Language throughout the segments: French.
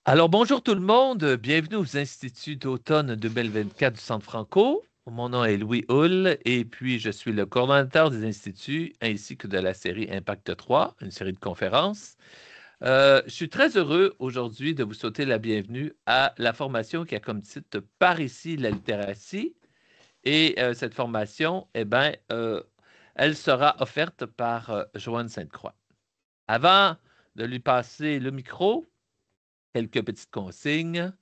Alors, bonjour tout le monde, bienvenue aux Instituts d'automne 2024 du Centre Franco. Mon nom est Louis Hull et puis je suis le coordonnateur des instituts ainsi que de la série Impact 3, une série de conférences. Je suis très heureux aujourd'hui de vous souhaiter la bienvenue à la formation qui a comme titre Par ici la littératie. Et cette formation, elle sera offerte par Joanne Sainte-Croix. Avant de lui passer le micro, quelques petites consignes.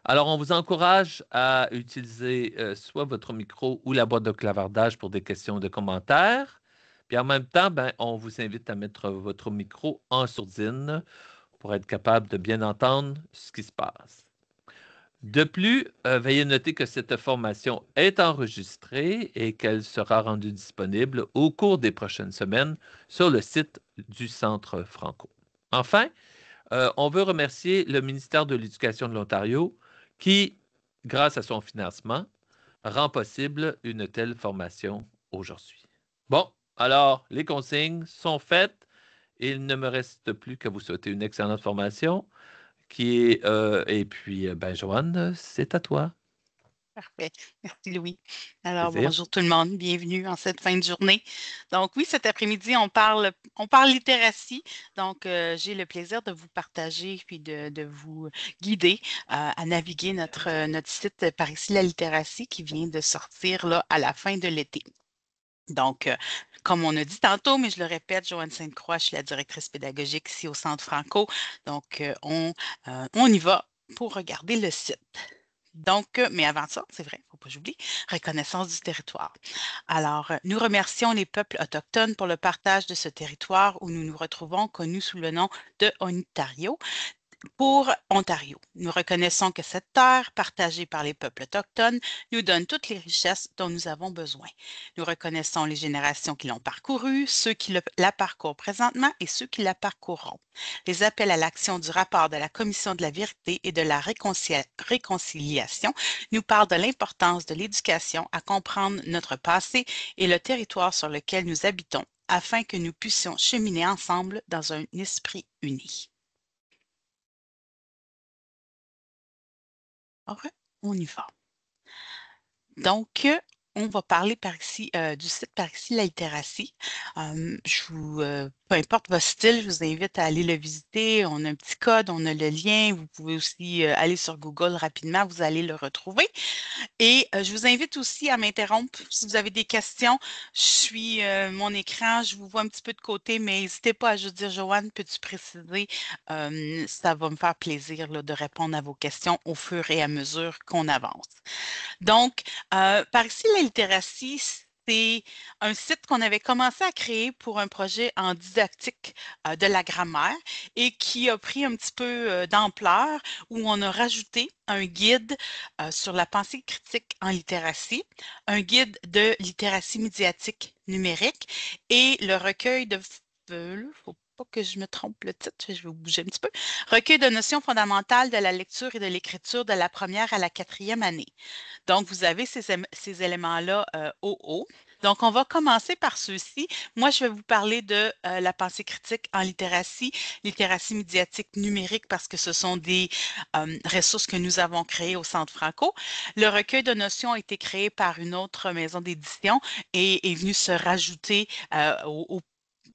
Alors, on vous encourage à utiliser soit votre micro ou la boîte de clavardage pour des questions de commentaires. Puis en même temps, on vous invite à mettre votre micro en sourdine pour être capable de bien entendre ce qui se passe. De plus, veuillez noter que cette formation est enregistrée et qu'elle sera rendue disponible au cours des prochaines semaines sur le site du Centre Franco. Enfin, on veut remercier le ministère de l'Éducation de l'Ontario qui, grâce à son financement, rend possible une telle formation aujourd'hui. Bon, alors, les consignes sont faites. Il ne me reste plus qu'à vous souhaiter une excellente formation. Joanne, c'est à toi. Parfait. Merci, Louis. Alors, Plaisir. bonjour tout le monde. Bienvenue en cette fin de journée. Donc, oui, cet après-midi, on parle littératie. Donc, j'ai le plaisir de vous partager puis de vous guider à naviguer notre site Par ici la littératie qui vient de sortir là, à la fin de l'été. Donc, comme on a dit tantôt, mais je le répète, Joanne Sainte-Croix, je suis la directrice pédagogique ici au Centre Franco. Donc, on y va pour regarder le site. Donc, mais avant ça, c'est vrai, il ne faut pas que j'oublie, reconnaissance du territoire. Alors, nous remercions les peuples autochtones pour le partage de ce territoire où nous nous retrouvons, connu sous le nom de Ontario. Pour Ontario, nous reconnaissons que cette terre, partagée par les peuples autochtones, nous donne toutes les richesses dont nous avons besoin. Nous reconnaissons les générations qui l'ont parcourue, ceux qui la parcourent présentement et ceux qui la parcourront. Les appels à l'action du rapport de la Commission de la vérité et de la réconciliation nous parlent de l'importance de l'éducation à comprendre notre passé et le territoire sur lequel nous habitons afin que nous puissions cheminer ensemble dans un esprit uni. Alors, on y va. Donc, on va parler par ici, du site Par ici la littératie. Peu importe votre style, je vous invite à aller le visiter. On a un petit code, on a le lien. Vous pouvez aussi aller sur Google rapidement, vous allez le retrouver. Et je vous invite aussi à m'interrompre si vous avez des questions. Je suis mon écran, je vous vois un petit peu de côté, mais n'hésitez pas à juste dire, Joanne, peux-tu préciser? Ça va me faire plaisir là, de répondre à vos questions au fur et à mesure qu'on avance. Donc, par ici, la littératie, c'est un site qu'on avait commencé à créer pour un projet en didactique de la grammaire et qui a pris un petit peu d'ampleur où on a rajouté un guide sur la pensée critique en littératie, un guide de littératie médiatique numérique et le recueil de... faut pas que je me trompe le titre, je vais bouger un petit peu. Recueil de notions fondamentales de la lecture et de l'écriture de la première à la quatrième année. Donc, vous avez ces éléments-là au haut. Donc, on va commencer par ceux-ci. Moi, je vais vous parler de la pensée critique en littératie, littératie médiatique numérique, parce que ce sont des ressources que nous avons créées au Centre Franco. Le recueil de notions a été créé par une autre maison d'édition et est venu se rajouter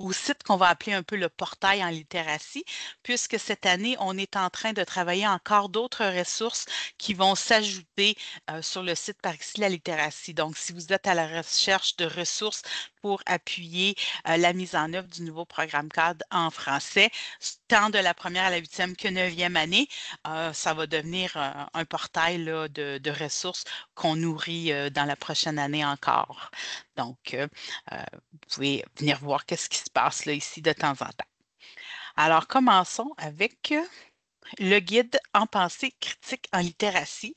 au site qu'on va appeler un peu le portail en littératie, puisque cette année, on est en train de travailler encore d'autres ressources qui vont s'ajouter sur le site Par ici la littératie. Donc, si vous êtes à la recherche de ressources pour appuyer la mise en œuvre du nouveau programme cadre en français, tant de la première à la huitième que neuvième année, ça va devenir un portail là, de ressources qu'on nourrit dans la prochaine année encore. Donc, vous pouvez venir voir qu'est-ce qui se passe là ici de temps en temps. Alors, commençons avec le guide en pensée critique en littératie.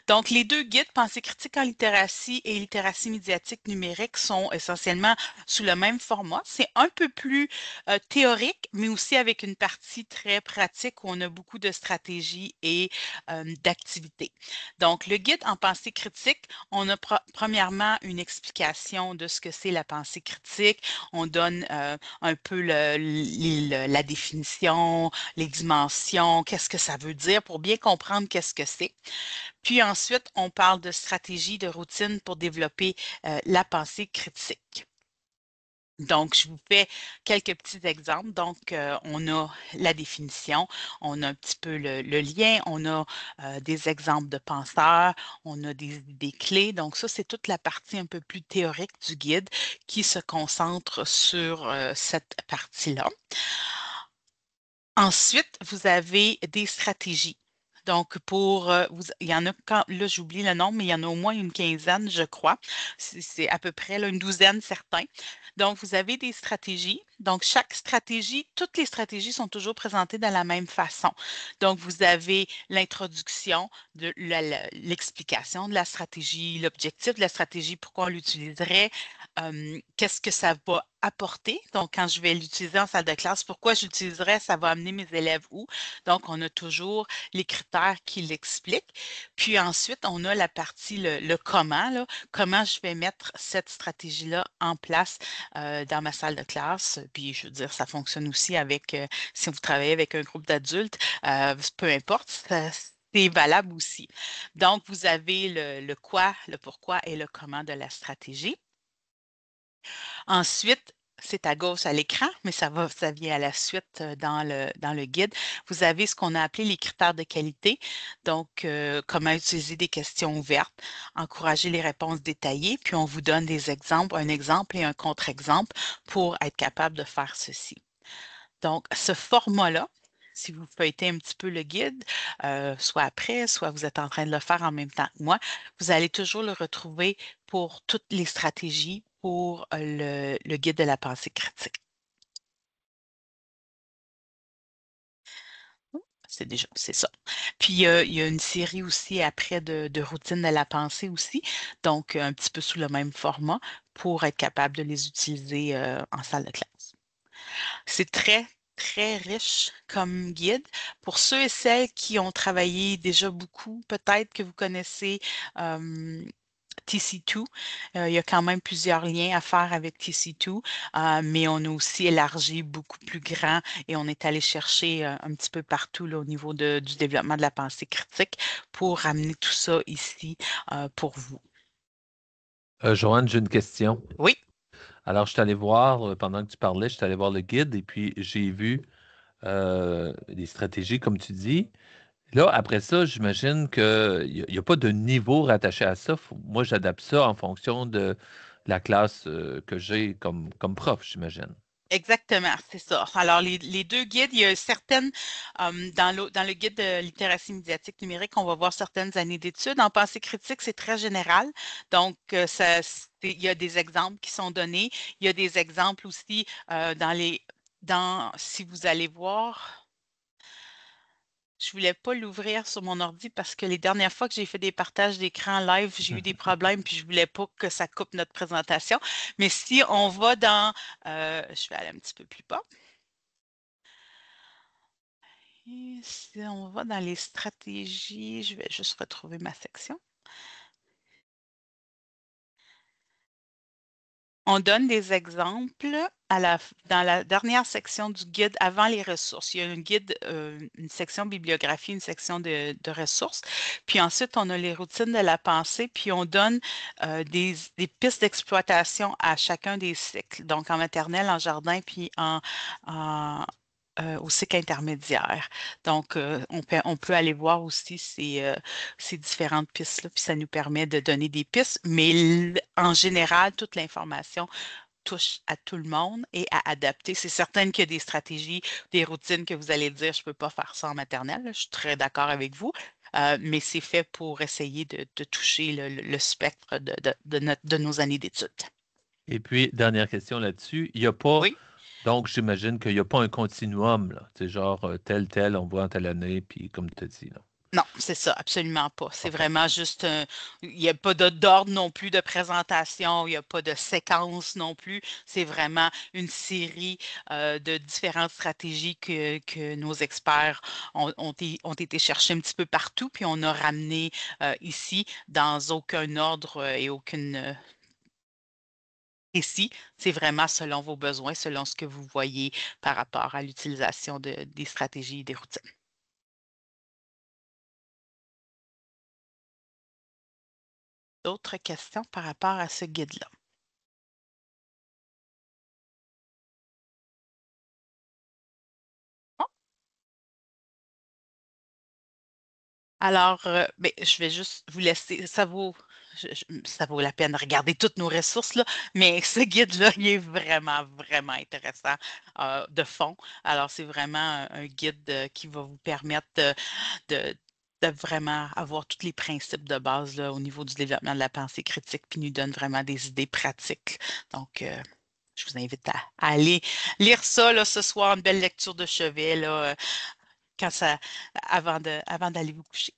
Donc, les deux guides, pensée critique en littératie et littératie médiatique numérique, sont essentiellement sous le même format. C'est un peu plus théorique, mais aussi avec une partie très pratique où on a beaucoup de stratégies et d'activités. Donc, le guide en pensée critique, on a premièrement une explication de ce que c'est la pensée critique. On donne un peu la définition, les dimensions, qu'est-ce que ça veut dire, pour bien comprendre qu'est-ce que c'est. Puis ensuite, on parle de stratégie, de routine pour développer la pensée critique. Donc, je vous fais quelques petits exemples. Donc, on a la définition, on a un petit peu le lien, on a des exemples de penseurs, on a des idées clés. Donc, ça, c'est toute la partie un peu plus théorique du guide qui se concentre sur cette partie-là. Ensuite, vous avez des stratégies. Donc, il y en a, là, j'oublie le nombre, mais il y en a au moins une quinzaine, je crois. C'est à peu près là, une douzaine, certains. Donc, vous avez des stratégies. Donc, chaque stratégie, toutes les stratégies sont toujours présentées de la même façon. Donc, vous avez l'introduction, l'explication de la stratégie, l'objectif de la stratégie, pourquoi on l'utiliserait, qu'est-ce que ça va apporter. Donc, quand je vais l'utiliser en salle de classe, pourquoi j'utiliserais, ça va amener mes élèves où. Donc, on a toujours les critères qui l'expliquent. Puis ensuite, on a la partie, le comment, là, comment je vais mettre cette stratégie-là en place dans ma salle de classe. Puis, je veux dire, ça fonctionne aussi avec, si vous travaillez avec un groupe d'adultes, peu importe, c'est valable aussi. Donc, vous avez le quoi, le pourquoi et le comment de la stratégie. Ensuite, c'est à gauche à l'écran, mais ça vient à la suite dans le guide. Vous avez ce qu'on a appelé les critères de qualité. Donc, comment utiliser des questions ouvertes, encourager les réponses détaillées, puis on vous donne des exemples, un exemple et un contre-exemple pour être capable de faire ceci. Donc, ce format-là, si vous feuilletez un petit peu le guide, soit après, soit vous êtes en train de le faire en même temps que moi, vous allez toujours le retrouver pour toutes les stratégies pour le guide de la pensée critique. C'est ça. Puis, il y a une série aussi après de routines de la pensée aussi, donc un petit peu sous le même format pour être capable de les utiliser en salle de classe. C'est très, très riche comme guide. Pour ceux et celles qui ont travaillé déjà beaucoup, peut-être que vous connaissez TC2. Il y a quand même plusieurs liens à faire avec TC2, mais on a aussi élargi beaucoup plus grand et on est allé chercher un petit peu partout là, au niveau du développement de la pensée critique pour ramener tout ça ici pour vous. Joanne, j'ai une question. Oui. Alors, je suis allé voir, pendant que tu parlais, je suis allé voir le guide et puis j'ai vu des stratégies, comme tu dis. Là, après ça, j'imagine qu'il n'y a pas de niveau rattaché à ça. Moi, j'adapte ça en fonction de la classe que j'ai comme prof, j'imagine. Exactement, c'est ça. Alors, les deux guides, il y a certaines, dans le guide de littératie médiatique numérique, on va voir certaines années d'études. En pensée critique, c'est très général. Donc, il y a des exemples qui sont donnés. Il y a des exemples aussi si vous allez voir. Je voulais pas l'ouvrir sur mon ordi parce que les dernières fois que j'ai fait des partages d'écran live, j'ai eu des problèmes puis je voulais pas que ça coupe notre présentation. Mais si on va je vais aller un petit peu plus bas. Et si on va dans les stratégies, je vais juste retrouver ma section. On donne des exemples dans la dernière section du guide avant les ressources. Il y a un guide, une section bibliographie, une section de ressources. Puis ensuite, on a les routines de la pensée, puis on donne des pistes d'exploitation à chacun des cycles. Donc en maternelle, en jardin, puis au cycle intermédiaire. Donc, on peut aller voir aussi ces différentes pistes-là, puis ça nous permet de donner des pistes, mais en général, toute l'information touche à tout le monde et à adapter. C'est certain qu'il y a des stratégies, des routines que vous allez dire, je ne peux pas faire ça en maternelle. Je suis très d'accord avec vous. Mais c'est fait pour essayer de toucher le spectre de nos années d'études. Et puis, dernière question là-dessus, il n'y a pas, Oui. donc j'imagine qu'il n'y a pas un continuum, là. C'est genre tel, on voit en telle année, puis comme tu as dit, là. Non, c'est ça, absolument pas. C'est OK. vraiment juste il n'y a pas d'ordre non plus de présentation, il n'y a pas de séquence non plus. C'est vraiment une série de différentes stratégies que nos experts ont été chercher un petit peu partout, puis on a ramené ici dans aucun ordre et aucune ici. C'est vraiment selon vos besoins, selon ce que vous voyez par rapport à l'utilisation des stratégies et des routines. d'autres questions par rapport à ce guide-là? Alors, ben, je vais juste vous laisser, ça vaut la peine de regarder toutes nos ressources, là, mais ce guide-là, il est vraiment, vraiment intéressant de fond. Alors, c'est vraiment un guide qui va vous permettre de, de vraiment avoir tous les principes de base là, au niveau du développement de la pensée critique, puis nous donne vraiment des idées pratiques. Donc, je vous invite à aller lire ça là, ce soir, une belle lecture de chevet là, quand ça, avant d'aller vous coucher.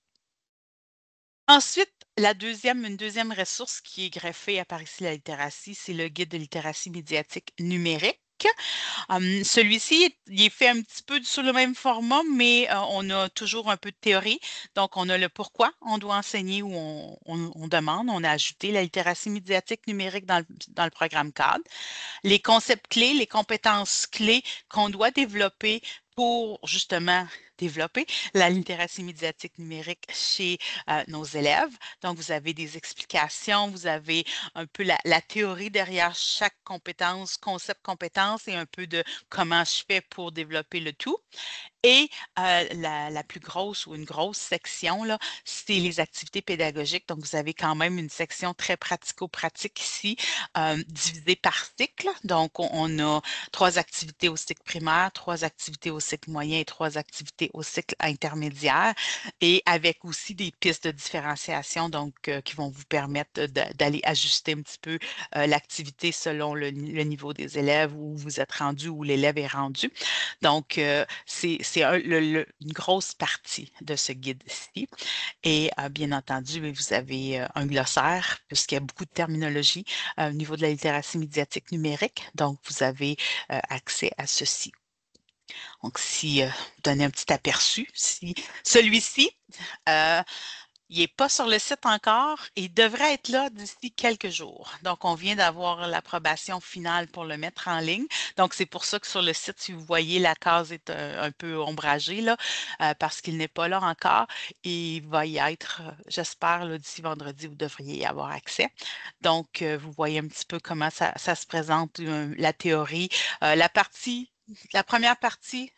Ensuite, une deuxième ressource qui est greffée à Par ici la littératie, c'est le guide de littératie médiatique numérique. Celui-ci, il est fait un petit peu sur le même format, mais on a toujours un peu de théorie. Donc, on a le pourquoi on doit enseigner ou on demande. On a ajouté la littératie médiatique numérique dans le programme cadre, les concepts clés, les compétences clés qu'on doit développer pour justement développer la littératie médiatique numérique chez nos élèves. Donc, vous avez des explications, vous avez un peu la théorie derrière chaque compétence, concept compétence et un peu de comment je fais pour développer le tout. Et la plus grosse ou une grosse section, là, c'est les activités pédagogiques. Donc, vous avez quand même une section très pratico-pratique ici, divisée par cycle. Donc, on a 3 activités au cycle primaire, 3 activités au cycle moyen et 3 activités au cycle intermédiaire. Et avec aussi des pistes de différenciation, donc, qui vont vous permettre d'aller ajuster un petit peu l'activité selon le niveau des élèves, où vous êtes rendu, où l'élève est rendu. Donc, c'est une grosse partie de ce guide-ci. Et bien entendu, ben, vous avez un glossaire, puisqu'il y a beaucoup de terminologie au niveau de la littératie médiatique numérique. Donc, vous avez accès à ceci. Donc, si vous donnez un petit aperçu, si celui-ci, euh, il n'est pas sur le site encore. Il devrait être là d'ici quelques jours. Donc, on vient d'avoir l'approbation finale pour le mettre en ligne. Donc, c'est pour ça que sur le site, si vous voyez, la case est un peu ombragée, là, parce qu'il n'est pas là encore. Et il va y être, j'espère, là, d'ici vendredi, vous devriez y avoir accès. Donc, vous voyez un petit peu comment ça se présente, la théorie. La première partie,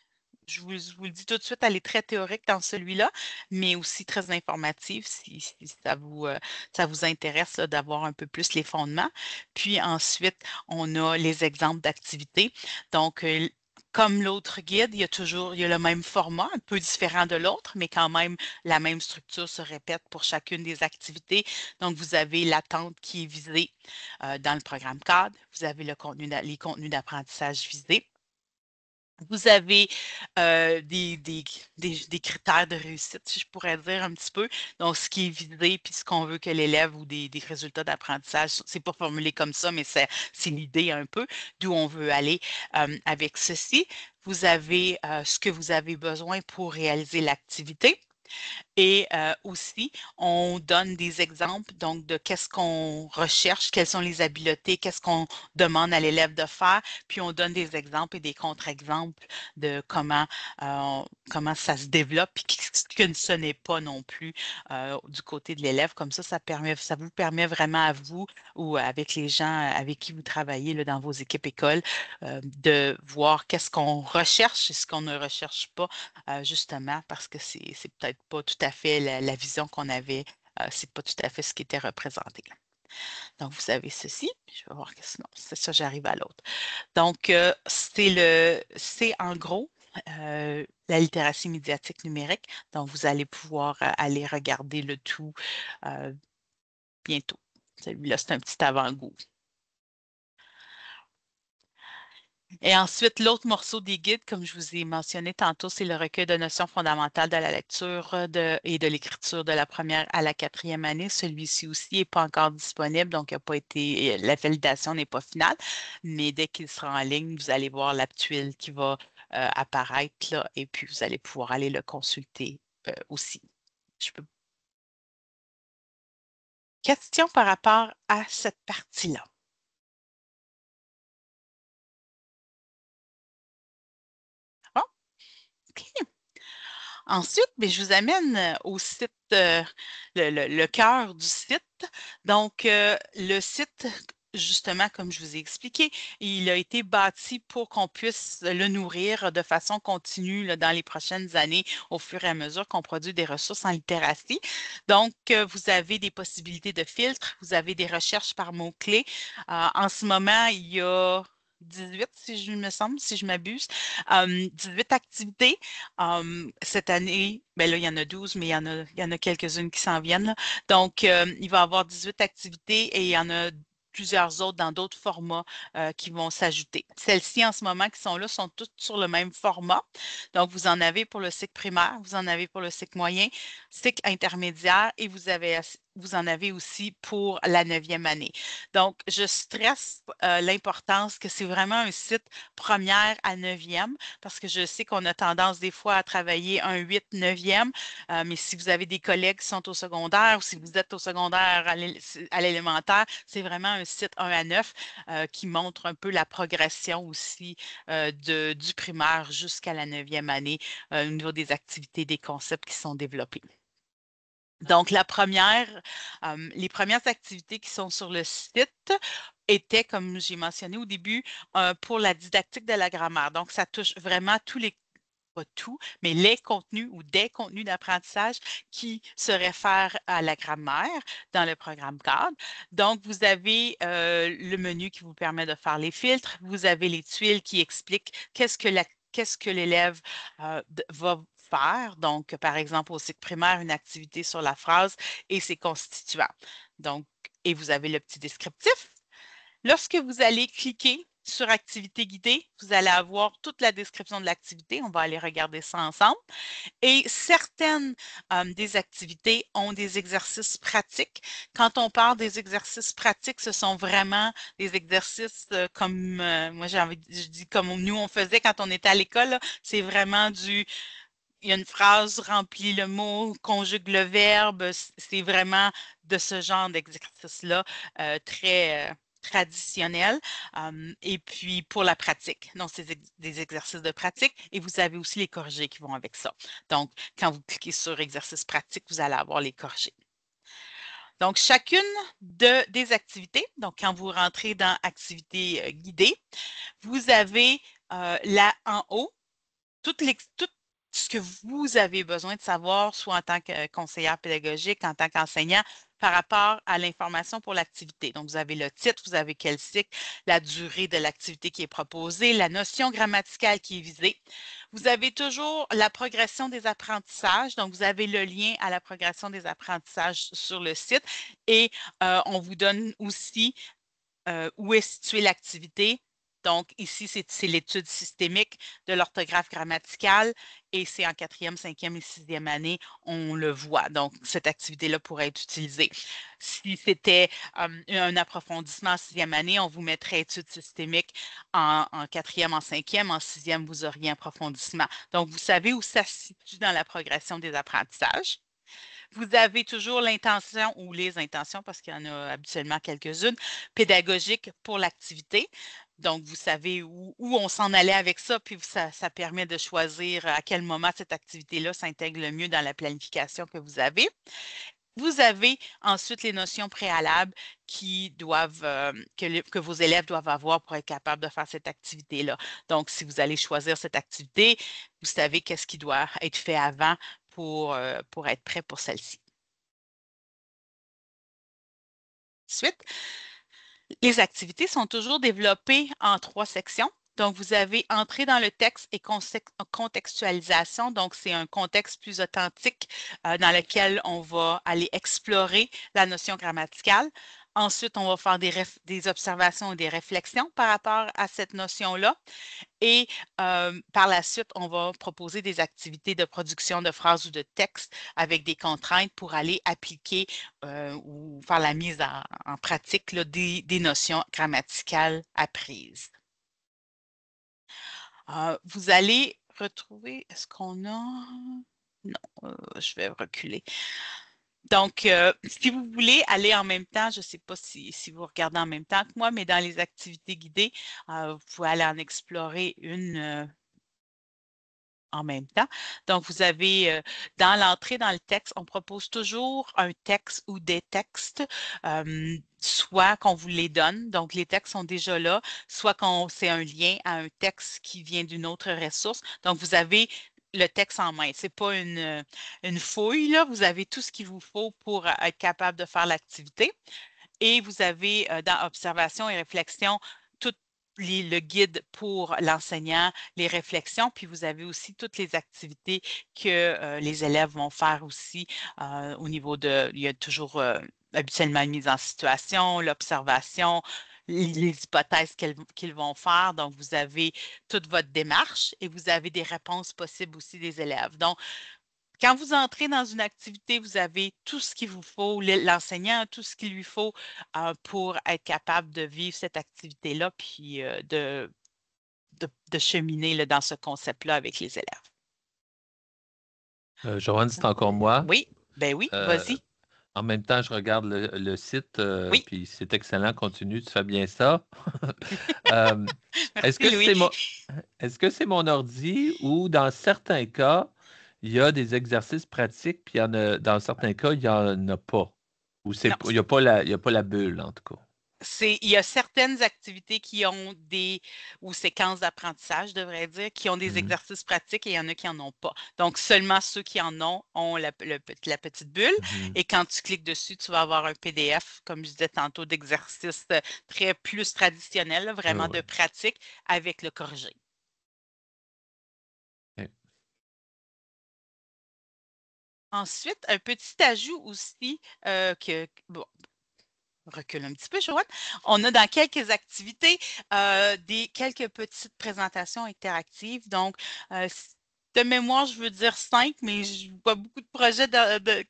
je vous le dis tout de suite, elle est très théorique dans celui-là, mais aussi très informative si ça vous intéresse là, d'avoir un peu plus les fondements. Puis ensuite, on a les exemples d'activités. Donc, comme l'autre guide, il y a le même format, un peu différent de l'autre, mais quand même la même structure se répète pour chacune des activités. Donc, vous avez l'attente qui est visée dans le programme cadre, vous avez les contenus d'apprentissage visés. Vous avez des critères de réussite, si je pourrais dire un petit peu. Donc, ce qui est visé, puis ce qu'on veut que l'élève ou des résultats d'apprentissage, c'est pas formulé comme ça, mais c'est l'idée un peu d'où on veut aller avec ceci. Vous avez ce que vous avez besoin pour réaliser l'activité. Et aussi, on donne des exemples donc de qu'est-ce qu'on recherche, quelles sont les habiletés, qu'est-ce qu'on demande à l'élève de faire, puis on donne des exemples et des contre-exemples de comment ça se développe, puis ce que ce n'est pas non plus du côté de l'élève. Comme ça vous permet vraiment à vous ou avec les gens avec qui vous travaillez là, dans vos équipes écoles de voir qu'est-ce qu'on recherche et ce qu'on ne recherche pas justement parce que c'est peut-être pas tout à fait la vision qu'on avait, c'est pas tout à fait ce qui était représenté. Donc, vous avez ceci. Je vais voir que sinon, c'est ça, j'arrive à l'autre. Donc, c'est en gros la littératie médiatique numérique. Donc, vous allez pouvoir aller regarder le tout euh, bientôt. Celui-là, c'est un petit avant-goût. Et ensuite, l'autre morceau des guides, comme je vous ai mentionné tantôt, c'est le recueil de notions fondamentales de la lecture et de l'écriture de la première à la quatrième année. Celui-ci aussi n'est pas encore disponible, donc la validation n'est pas finale. Mais dès qu'il sera en ligne, vous allez voir la tuile qui va apparaître là, et puis vous allez pouvoir aller le consulter aussi. Je peux... Question par rapport à cette partie-là. Ah, OK. Ensuite, bien, je vous amène au site, le cœur du site. Donc, le site, justement, comme je vous ai expliqué, il a été bâti pour qu'on puisse le nourrir de façon continue là, dans les prochaines années, au fur et à mesure qu'on produit des ressources en littératie. Donc, vous avez des possibilités de filtres, vous avez des recherches par mots-clés. En ce moment, il y a 18, si je me semble, si je m'abuse, 18 activités. Cette année, ben là, il y en a 12, mais il y en a quelques-unes qui s'en viennent, là. Donc, il va y avoir 18 activités et il y en a plusieurs autres dans d'autres formats qui vont s'ajouter. Celles-ci, en ce moment, qui sont là, sont toutes sur le même format. Donc, vous en avez pour le cycle primaire, vous en avez pour le cycle moyen, cycle intermédiaire et vous en avez aussi pour la 9e année. Donc, je stresse l'importance que c'est vraiment un site première à 9e parce que je sais qu'on a tendance des fois à travailler un 8, 9e, mais si vous avez des collègues qui sont au secondaire ou si vous êtes au secondaire à l'élémentaire, c'est vraiment un site 1 à 9 qui montre un peu la progression aussi du primaire jusqu'à la 9e année au niveau des activités, des concepts qui sont développés. Donc, les premières activités qui sont sur le site étaient, comme j'ai mentionné au début, pour la didactique de la grammaire. Donc, ça touche vraiment pas tout, mais les contenus ou des contenus d'apprentissage qui se réfèrent à la grammaire dans le programme cadre. Donc, vous avez le menu qui vous permet de faire les filtres. Vous avez les tuiles qui expliquent qu'est-ce que l'élève va faire. Donc, par exemple, au cycle primaire, une activité sur la phrase et ses constituants. Donc, et vous avez le petit descriptif. Lorsque vous allez cliquer sur Activité guidée, vous allez avoir toute la description de l'activité. On va aller regarder ça ensemble. Et certaines des activités ont des exercices pratiques. Quand on parle des exercices pratiques, ce sont vraiment des exercices comme, moi je dis comme nous on faisait quand on était à l'école. C'est vraiment il y a une phrase, remplit le mot, conjugue le verbe. C'est vraiment de ce genre d'exercice-là, très traditionnel. Et puis pour la pratique, donc c'est des exercices de pratique et vous avez aussi les corrigés qui vont avec ça. Donc, quand vous cliquez sur exercice pratique, vous allez avoir les corrigés. Donc, chacune des activités, donc quand vous rentrez dans activité guidée, vous avez là en haut tout ce que vous avez besoin de savoir, soit en tant que conseillère pédagogique, en tant qu'enseignant, par rapport à l'information pour l'activité. Donc, vous avez le titre, vous avez quel cycle, la durée de l'activité qui est proposée, la notion grammaticale qui est visée. Vous avez toujours la progression des apprentissages. Donc, vous avez le lien à la progression des apprentissages sur le site et on vous donne aussi où est située l'activité. Donc, ici, c'est l'étude systémique de l'orthographe grammaticale et c'est en 4e, 5e et 6e année, on le voit. Donc, cette activité-là pourrait être utilisée. Si c'était un approfondissement en 6e année, on vous mettrait étude systémique en 4e, en 5e, en 6e, vous auriez approfondissement. Donc, vous savez où ça se situe dans la progression des apprentissages. Vous avez toujours l'intention ou les intentions, parce qu'il y en a habituellement quelques-unes, pédagogiques pour l'activité. Donc, vous savez où on s'en allait avec ça, puis ça permet de choisir à quel moment cette activité-là s'intègre le mieux dans la planification que vous avez. Vous avez ensuite les notions préalables que vos élèves doivent avoir pour être capables de faire cette activité-là. Donc, si vous allez choisir cette activité, vous savez qu'est-ce qui doit être fait avant pour être prêt pour celle-ci. Ensuite, les activités sont toujours développées en 3 sections. Donc, vous avez entrée dans le texte et contextualisation. Donc, c'est un contexte plus authentique dans lequel on va aller explorer la notion grammaticale. Ensuite, on va faire des observations et des réflexions par rapport à cette notion-là. Et par la suite, on va proposer des activités de production de phrases ou de textes avec des contraintes pour aller appliquer ou faire la mise en pratique là, des notions grammaticales apprises. Vous allez retrouver, est-ce qu'on a... Non, je vais reculer. Donc, si vous voulez aller en même temps, je ne sais pas si vous regardez en même temps que moi, mais dans les activités guidées, vous pouvez aller en explorer une en même temps. Donc, vous avez dans l'entrée dans le texte, on propose toujours un texte ou des textes, soit qu'on vous les donne, donc les textes sont déjà là, soit qu'on c'est un lien à un texte qui vient d'une autre ressource. Donc, vous avez le texte en main. Ce n'est pas une fouille, là. Vous avez tout ce qu'il vous faut pour être capable de faire l'activité. Et vous avez dans observation et réflexion tout le guide pour l'enseignant, les réflexions, puis vous avez aussi toutes les activités que les élèves vont faire aussi au niveau de, il y a toujours habituellement une mise en situation, l'observation, les hypothèses qu'ils vont faire. Donc, vous avez toute votre démarche et vous avez des réponses possibles aussi des élèves. Donc, quand vous entrez dans une activité, vous avez tout ce qu'il vous faut, l'enseignant a tout ce qu'il lui faut pour être capable de vivre cette activité-là, puis de cheminer là, dans ce concept-là avec les élèves. Joanne, c'est encore moi. Oui, ben oui, Euh, vas-y. En même temps, je regarde le site, Oui, puis c'est excellent. Continue, tu fais bien ça. Euh, est-ce merci que Louis. est-ce que c'est mon ordi ou dans certains cas, il y a des exercices pratiques, puis dans certains cas, il n'y en a pas. Ou Non, il y a pas la bulle, en tout cas. il y a certaines activités qui ont ou séquences d'apprentissage, je devrais dire, qui ont des Mhm, exercices pratiques et il y en a qui n'en ont pas. Donc, seulement ceux qui en ont la petite bulle. mhm. Et quand tu cliques dessus, tu vas avoir un PDF, comme je disais tantôt, d'exercices très plus traditionnels, là, Oui, vraiment oui. de pratique avec le corrigé. OK. Ensuite, un petit ajout aussi bon, recule un petit peu, Joanne. On a dans quelques activités quelques petites présentations interactives. Donc, de mémoire, je veux dire 5, mais je vois beaucoup de projets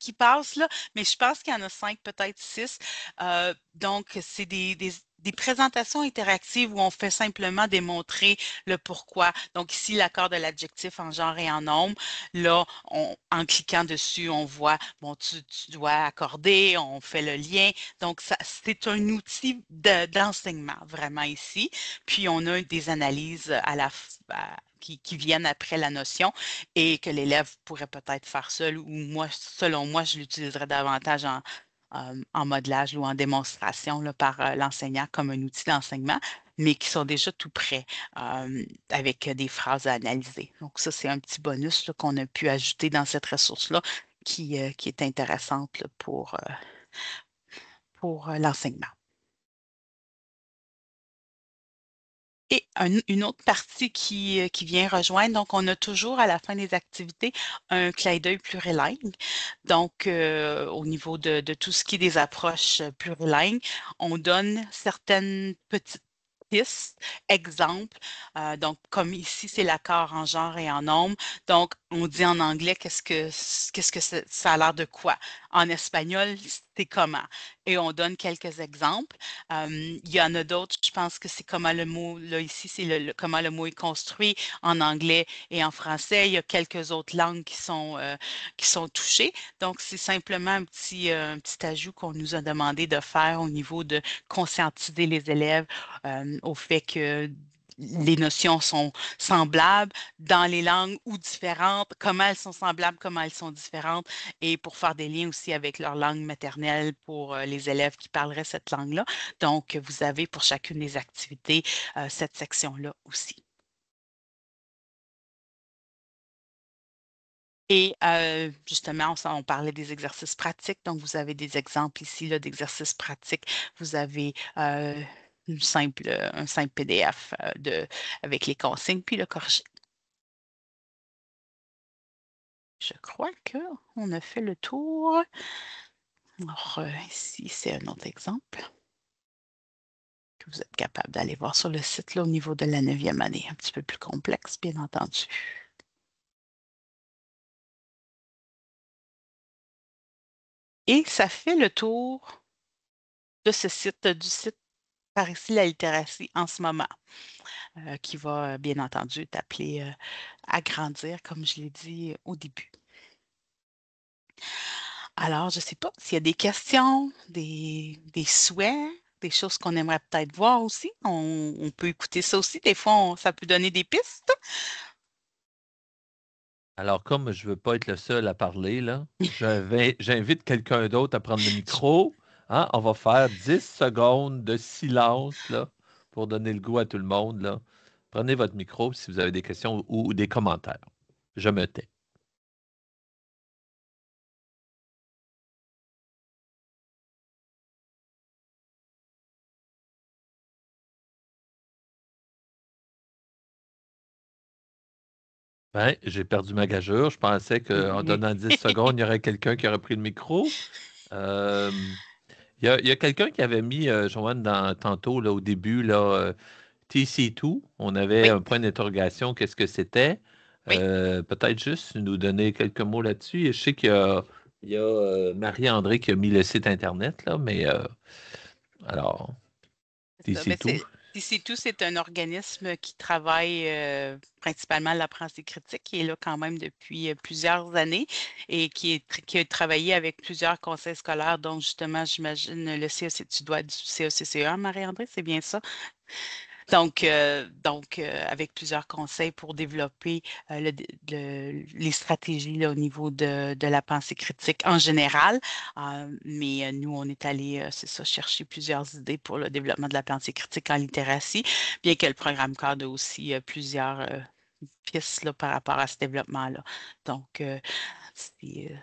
qui passent là, mais je pense qu'il y en a 5, peut-être 6. Donc, c'est des présentations interactives où on fait simplement démontrer le pourquoi. Donc, ici, l'accord de l'adjectif en genre et en nombre. Là, en cliquant dessus, on voit, bon, tu dois accorder, on fait le lien. Donc, c'est un outil d'enseignement vraiment ici. Puis, on a des analyses qui viennent après la notion et que l'élève pourrait peut-être faire seul ou moi, selon moi, je l'utiliserais davantage en modelage ou en démonstration là, par l'enseignant comme un outil d'enseignement, mais qui sont déjà tout prêts avec des phrases à analyser. Donc, ça, c'est un petit bonus là, qu'on a pu ajouter dans cette ressource-là qui est intéressante là, pour l'enseignement. Et une autre partie qui vient rejoindre, donc on a toujours à la fin des activités un clin d'œil plurilingue. Donc, au niveau de tout ce qui est des approches plurilingues, on donne certaines petites pistes, exemples. Donc, comme ici, c'est l'accord en genre et en nombre. Donc, on dit en anglais qu'est-ce que ça a l'air de quoi. En espagnol, c'est comment. Et on donne quelques exemples. Il y en a d'autres, je pense que c'est comment le mot, là ici, c'est comment le mot est construit en anglais et en français. Il y a quelques autres langues qui sont touchées. Donc, c'est simplement un petit ajout qu'on nous a demandé de faire au niveau de conscientiser les élèves au fait que les notions sont semblables dans les langues ou différentes, comment elles sont semblables, comment elles sont différentes, et pour faire des liens aussi avec leur langue maternelle pour les élèves qui parleraient cette langue-là. Donc, vous avez pour chacune des activités cette section-là aussi. Et justement, on parlait des exercices pratiques. Donc, vous avez des exemples ici là, d'exercices pratiques. Vous avez un simple PDF avec les consignes, puis le corrigé. Je crois qu'on a fait le tour. Alors, ici, c'est un autre exemple que vous êtes capable d'aller voir sur le site là, au niveau de la 9e année. Un petit peu plus complexe, bien entendu. Et ça fait le tour de du site Par ici la littératie en ce moment, qui va bien entendu être appelé à grandir, comme je l'ai dit au début. Alors, je ne sais pas s'il y a des questions, des souhaits, des choses qu'on aimerait peut-être voir aussi. On peut écouter ça aussi. Des fois, ça peut donner des pistes. Alors, comme je ne veux pas être le seul à parler, là, j'invite quelqu'un d'autre à prendre le micro. Hein. On va faire 10 secondes de silence là, pour donner le goût à tout le monde. Là. Prenez votre micro si vous avez des questions ou des commentaires. Je me tais. Ben, j'ai perdu ma gageure. Je pensais qu'en donnant 10 secondes, il y aurait quelqu'un qui aurait pris le micro. Euh, il y a quelqu'un qui avait mis, Joanne, tantôt, là, au début, là, TC2. On avait Oui, un point d'interrogation. Qu'est-ce que c'était? oui. Peut-être juste nous donner quelques mots là-dessus. Et je sais qu'il y a Marie-André qui a mis le site Internet, là, mais alors, C'est ça. Ben, TC2. c'est tout, c'est un organisme qui travaille principalement la pensée critique, qui est là quand même depuis plusieurs années et qui a travaillé avec plusieurs conseils scolaires, dont justement, j'imagine, le CEC, tu dois être du CECCE, Marie-André, c'est bien ça? Donc, avec plusieurs conseils pour développer les stratégies là, au niveau de la pensée critique en général. Mais nous, on est allé, c'est ça, chercher plusieurs idées pour le développement de la pensée critique en littératie, bien que le programme cadre a aussi plusieurs pistes là, par rapport à ce développement-là. Donc, c'est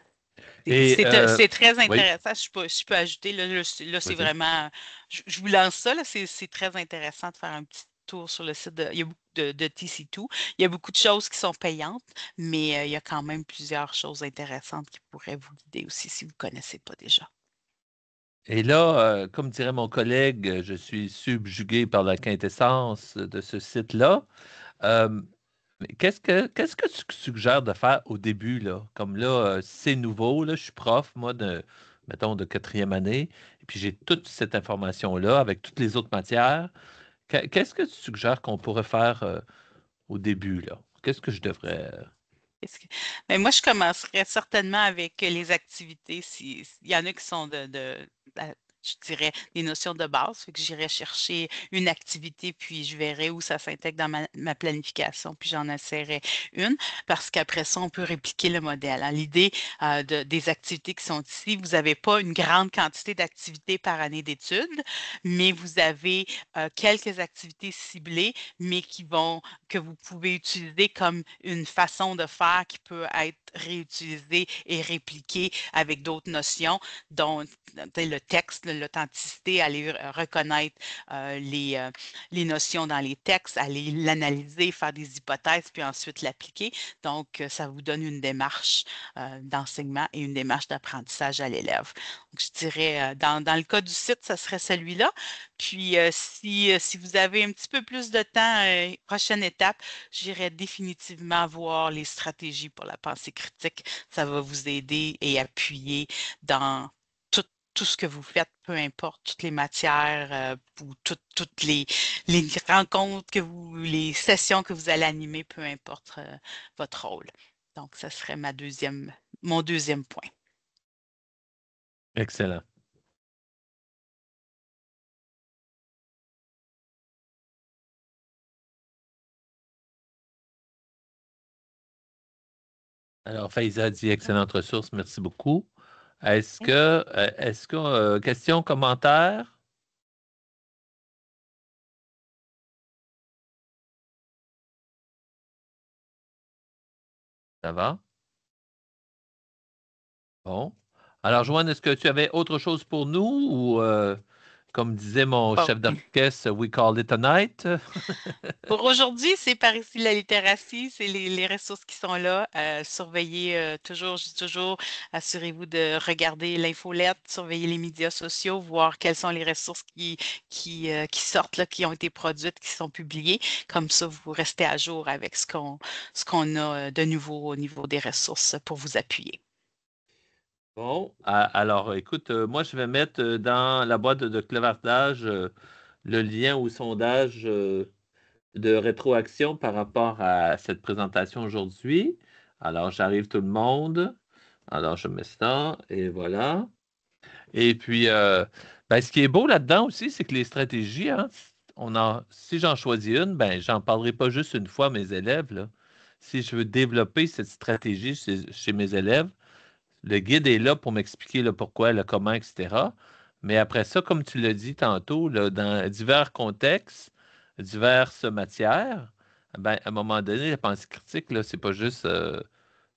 Et, c'est très oui, intéressant. Je peux ajouter, là, c'est vas-y. vraiment, je vous lance ça, là, c'est très intéressant de faire un petit tour sur le site il y a beaucoup de TC2. Il y a beaucoup de choses qui sont payantes, mais il y a quand même plusieurs choses intéressantes qui pourraient vous guider aussi si vous ne connaissez pas déjà. Et là, comme dirait mon collègue, je suis subjugué par la quintessence de ce site-là. Euh, mais qu'est-ce que tu suggères de faire au début, là? Comme là, c'est nouveau, là, je suis prof, moi, mettons, de quatrième année, et puis j'ai toute cette information-là avec toutes les autres matières. Qu'est-ce que tu suggères qu'on pourrait faire au début, là? Qu'est-ce que je devrais... Est-ce que- Mais moi, je commencerais certainement avec les activités. Il y en a qui sont je dirais, des notions de base. Fait que j'irai chercher une activité, puis je verrai où ça s'intègre dans ma planification, puis j'en essaierai une, parce qu'après ça, on peut répliquer le modèle. Hein. L'idée des activités qui sont ici, vous n'avez pas une grande quantité d'activités par année d'études, mais vous avez quelques activités ciblées, mais que vous pouvez utiliser comme une façon de faire qui peut être réutilisée et répliquée avec d'autres notions, dont le texte, l'authenticité, aller reconnaître les notions dans les textes, aller l'analyser, faire des hypothèses, puis ensuite l'appliquer. Donc, ça vous donne une démarche d'enseignement et une démarche d'apprentissage à l'élève. Donc, je dirais, dans le cas du site, ça serait celui-là. Puis, si vous avez un petit peu plus de temps, prochaine étape, j'irai définitivement voir les stratégies pour la pensée critique. Ça va vous aider et appuyer dans tout, tout ce que vous faites, peu importe, toutes les matières ou toutes les rencontres les sessions que vous allez animer, peu importe votre rôle. Donc, ça serait mon deuxième point. Excellent. Alors, Faiza dit excellente ressource, merci beaucoup. Question, commentaire? Ça va? Bon. Alors, Joanne, est-ce que tu avais autre chose pour nous ou, comme disait mon Bon. chef d'orchestre, we call it a night? Pour aujourd'hui, c'est par ici la littératie, c'est les ressources qui sont là. Surveillez toujours, je dis toujours, assurez-vous de regarder l'infolette, surveiller les médias sociaux, voir quelles sont les ressources qui sortent, là, qui ont été produites, qui sont publiées. Comme ça, vous restez à jour avec ce qu'on a de nouveau au niveau des ressources pour vous appuyer. Bon, alors écoute, moi je vais mettre dans la boîte de clavardage le lien au sondage de rétroaction par rapport à cette présentation aujourd'hui. Alors j'arrive tout le monde. Alors je mets ça et voilà. Et puis, ben, ce qui est beau là-dedans aussi, c'est que les stratégies, hein, si j'en choisis une, ben, j'en parlerai pas juste une fois à mes élèves, là. si je veux développer cette stratégie chez mes élèves, le guide est là pour m'expliquer le pourquoi, le comment, etc. Mais après ça, comme tu l'as dit tantôt, là, dans divers contextes, diverses matières, ben, à un moment donné, la pensée critique, là, c'est pas juste, je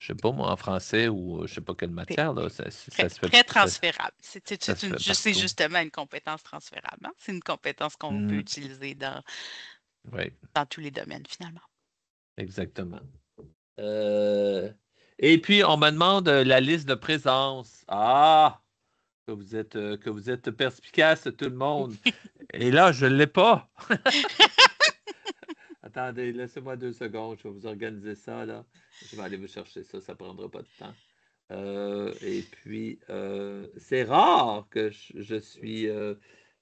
sais pas moi, en français ou je sais pas quelle C'est matière, là, très, ça se fait, très transférable. ça se fait C'est partout. justement une compétence transférable, hein. C'est une compétence qu'on peut Hmm, utiliser oui, dans tous les domaines, finalement. exactement. Euh, et puis, on me demande la liste de présence. Ah! Que vous êtes perspicace, tout le monde. Et là, je ne l'ai pas. Attendez, laissez-moi 2 secondes, je vais vous organiser ça, là. Je vais aller vous chercher ça, ça ne prendra pas de temps. Et puis, c'est rare que je suis...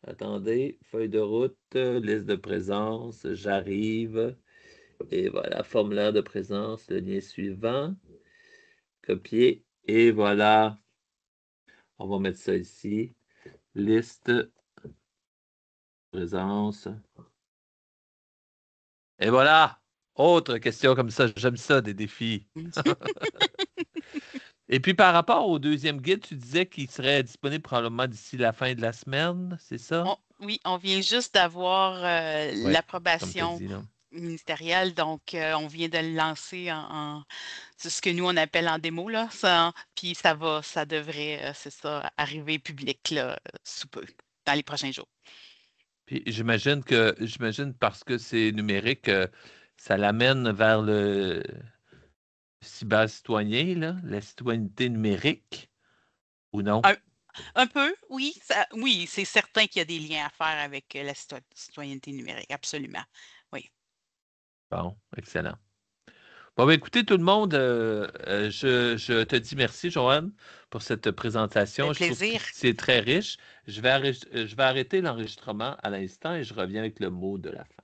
attendez, feuille de route, liste de présence, j'arrive. Et voilà, formulaire de présence, le lien suivant, copier. Et voilà, on va mettre ça ici. Liste, présence. Et voilà, autre question comme ça, j'aime ça, des défis. Et puis par rapport au deuxième guide, tu disais qu'il serait disponible probablement d'ici la fin de la semaine, c'est ça? Oui, on vient juste d'avoir Oui, comme tu as l'approbation dit, là. ministérielle, donc on vient de le lancer c'est ce que nous on appelle en démo, là. Puis ça devrait, c'est ça, arriver public là, sous peu, dans les prochains jours. Puis j'imagine parce que c'est numérique, ça l'amène vers le cyber-citoyen, là, la citoyenneté numérique, ou non? Un, un peu, oui, oui, c'est certain qu'il y a des liens à faire avec la citoyenneté numérique, absolument. Oui. Bon, excellent. Bon, ben, écoutez, tout le monde, je te dis merci, Joanne, pour cette Ça fait présentation. Je trouve que plaisir. c'est très riche. Je vais arrêter l'enregistrement à l'instant et je reviens avec le mot de la fin.